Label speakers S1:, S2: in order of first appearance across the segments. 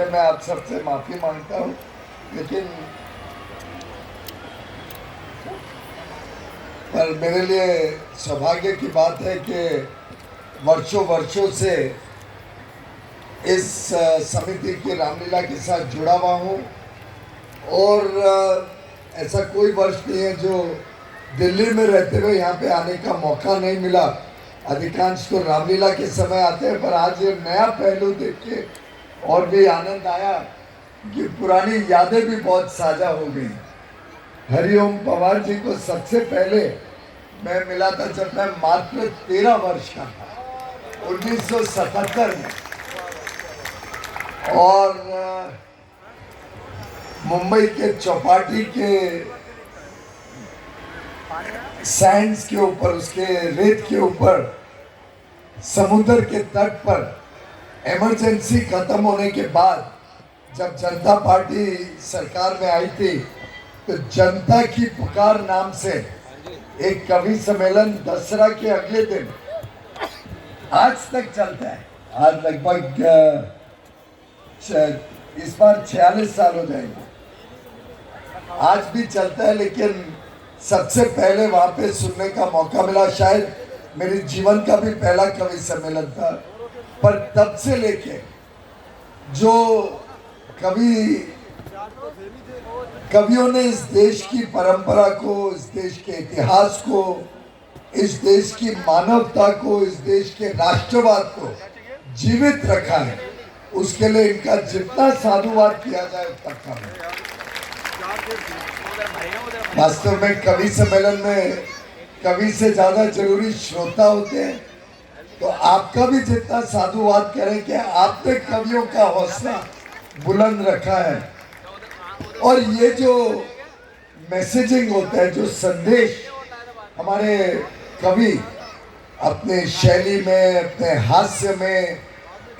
S1: पहले मैं आप सबसे माफ़ी मांगता हूँ, लेकिन पर मेरे लिए सौभाग्य की बात है कि वर्षों वर्षों से इस समिति की रामलीला के साथ जुड़ा हुआ हूँ और ऐसा कोई वर्ष नहीं है जो दिल्ली में रहते हुए यहाँ पे आने का मौका नहीं मिला। अधिकांश तो रामलीला के समय आते हैं, पर आज ये नया पहलू देख के और भी आनंद आया कि पुरानी यादें भी बहुत साझा हो गई। हरिओम पवार जी को सबसे पहले मैं मिला था जब मैं मात्र 13 वर्ष का था, 1977 में, और मुंबई के चौपाटी के सैंड्स के ऊपर, उसके रेत के ऊपर, समुद्र के तट पर इमरजेंसी खत्म होने के बाद जब जनता पार्टी सरकार में आई थी तो जनता की पुकार नाम से एक कवि सम्मेलन दसरा के अगले दिन आज तक चलता है। आज लगभग इस बार 46 साल हो जाएंगे, आज भी चलता है। लेकिन सबसे पहले वहाँ पे सुनने का मौका मिला, शायद मेरे जीवन का भी पहला कवि सम्मेलन था, पर तब से लेके जो कवियों ने इस देश की परंपरा को, इस देश के इतिहास को, इस देश की मानवता को, इस देश के राष्ट्रवाद को जीवित रखा है, उसके लिए इनका जितना साधुवाद किया जाए उतना कम है। वास्तव में कवि सम्मेलन में कवि से ज्यादा जरूरी श्रोता होते हैं, तो आपका भी जितना साधुवाद करें कि आपने कवियों का हौसला बुलंद रखा है। और ये जो मैसेजिंग होता है, जो संदेश हमारे कवि अपने शैली में, अपने हास्य में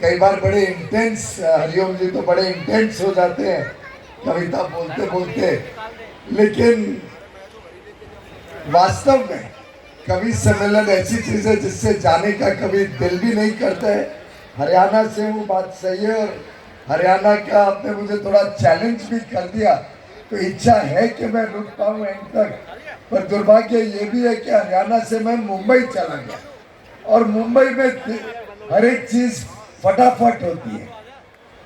S1: कई बार बड़े इंटेंस, हरिओम जी तो बड़े इंटेंस हो जाते हैं कविता बोलते बोलते, लेकिन वास्तव में कवि सम्मेलन ऐसी चीज है जिससे जाने का कभी दिल भी नहीं करता है। हरियाणा से हूँ, बात सही है, और हरियाणा का आपने मुझे थोड़ा चैलेंज भी कर दिया, तो इच्छा है कि मैं रुक पाऊँ एंड तक, पर दुर्भाग्य ये भी है कि हरियाणा से मैं मुंबई चला गया, और मुंबई में हर एक चीज फटाफट होती है,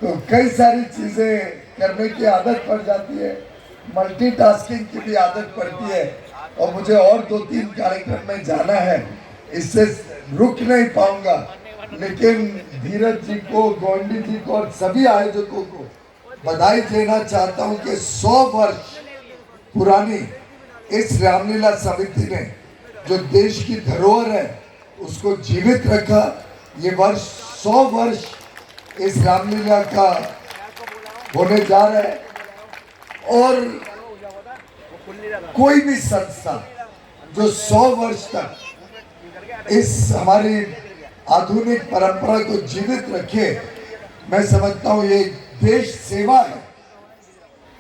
S1: तो कई सारी चीजें करने की आदत पड़ जाती है, मल्टीटास्किंग की भी आदत पड़ती है, और मुझे और 2-3 कार्यक्रम में जाना है, इससे रुक नहीं पाऊंगा। लेकिन धीरज जी को, गोंडी जी को और सभी आयोजकों को बधाई देना चाहता हूं कि 100 वर्ष पुरानी इस रामलीला समिति ने जो देश की धरोहर है उसको जीवित रखा। ये वर्ष 100 वर्ष इस रामलीला का होने जा रहा है, और कोई भी संस्था जो 100 वर्ष तक इस हमारी आधुनिक परंपरा को जीवित रखे, मैं समझता हूँ ये देश सेवा है,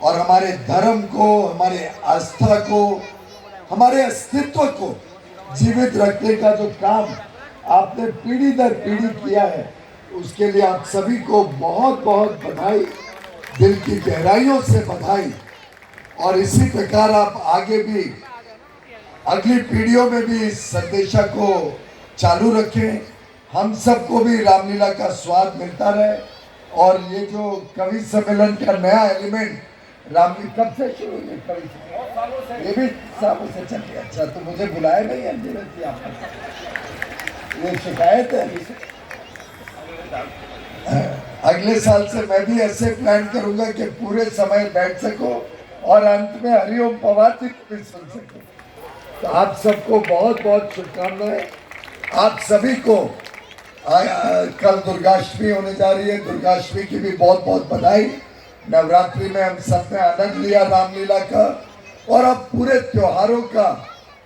S1: और हमारे धर्म को, हमारे आस्था को, हमारे अस्तित्व को जीवित रखने का जो काम आपने पीढ़ी दर पीढ़ी किया है, उसके लिए आप सभी को बहुत बहुत बधाई, दिल की गहराइयों से बधाई। और इसी प्रकार आप आगे भी अगली पीढ़ियों में भी इस संदेशा को चालू रखें, हम सबको भी रामलीला का स्वाद मिलता रहे। और ये जो कवि सम्मेलन का नया एलिमेंट, रामलीला कब से शुरू हुई कवि सम्मेलन? ये भी सालों से चल गया। अच्छा, तो मुझे बुलाया नहीं है धीरज जी, आपने ये शिकायत है। अगले साल से मैं भी ऐसे प्लान करूंगा कि पूरे समय बैठ सको और अंत में हरिओम पवार जी को भी सुन सको। तो आप सबको बहुत बहुत शुभकामनाएं। आप सभी को कल दुर्गाष्टमी होने जा रही है, दुर्गाष्टमी की भी बहुत बहुत बधाई। नवरात्रि में हम सब ने आनंद लिया रामलीला का, और अब पूरे त्योहारों का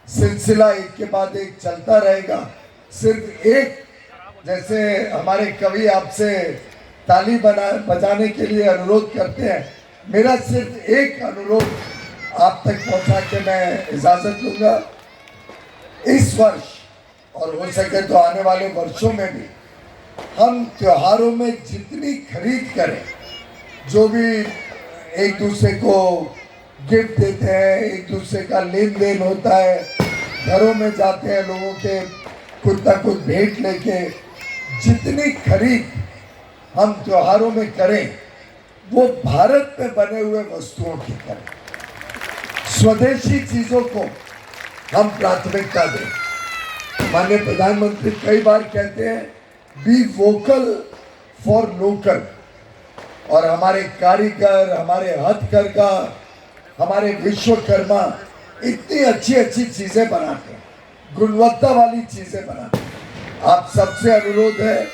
S1: सिलसिला एक के बाद एक चलता रहेगा। सिर्फ एक, जैसे हमारे कवि आपसे ताली बजाने के लिए अनुरोध करते हैं, मेरा सिर्फ एक अनुरोध आप तक पहुंचा के मैं इजाजत लूंगा। इस वर्ष और हो सके तो आने वाले वर्षों में भी हम त्योहारों में जितनी खरीद करें जो भी एक दूसरे को गिफ्ट देते हैं, एक दूसरे का लेन देन होता है, घरों में जाते हैं लोगों के कुछ ना कुछ भेंट लेके, जितनी खरीद हम त्योहारों में करें वो भारत में बने हुए वस्तुओं की करें, स्वदेशी चीजों को हम प्राथमिकता दें। माननीय प्रधानमंत्री कई बार कहते हैं बी वोकल फॉर लोकल, और हमारे कारीगर, हमारे हथकरघा, हमारे विश्वकर्मा इतनी अच्छी अच्छी चीजें बनाते हैं, गुणवत्ता वाली चीजें बनाते हैं। आप सबसे अनुरोध है,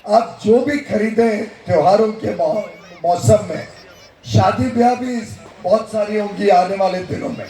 S1: आप जो भी खरीदें त्योहारों के मौसम में, शादी ब्याह भी बहुत सारी होंगी आने वाले दिनों में,